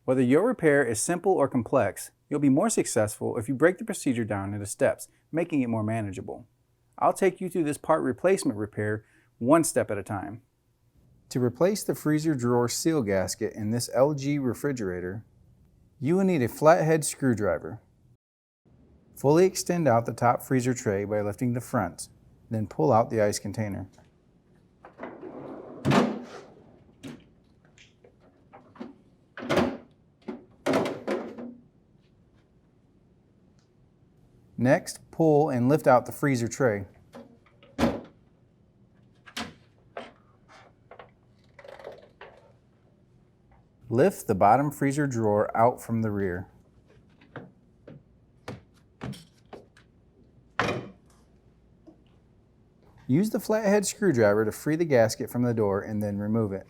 Whether your repair is simple or complex, you'll be more successful if you break the procedure down into steps, making it more manageable. I'll take you through this part replacement repair one step at a time. To replace the freezer drawer seal gasket in this LG refrigerator, you will need a flathead screwdriver. Fully extend out the top freezer tray by lifting the front, then pull out the ice container. Next, pull and lift out the freezer tray. Lift the bottom freezer drawer out from the rear. Use the flathead screwdriver to free the gasket from the door and then remove it.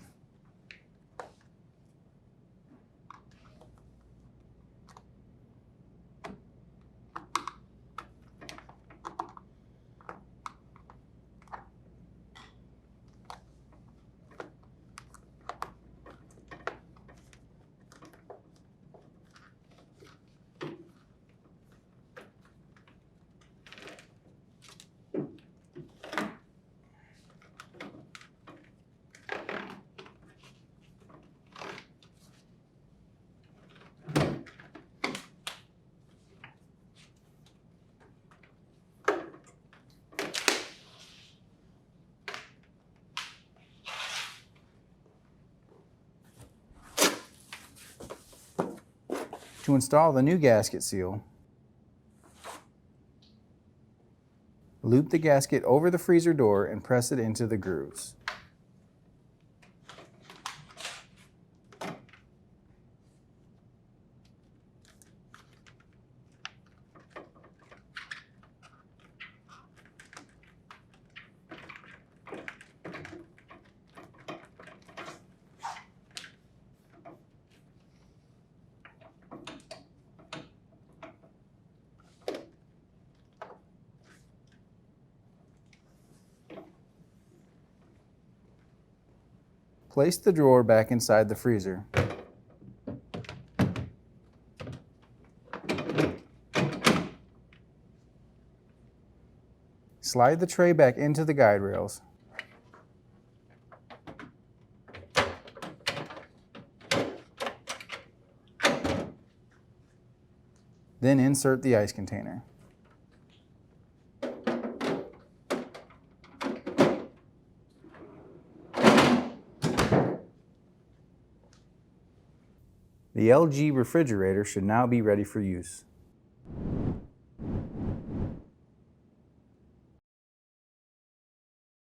To install the new gasket seal, loop the gasket over the freezer door and press it into the grooves. Place the drawer back inside the freezer. Slide the tray back into the guide rails. Then insert the ice container. The LG refrigerator should now be ready for use.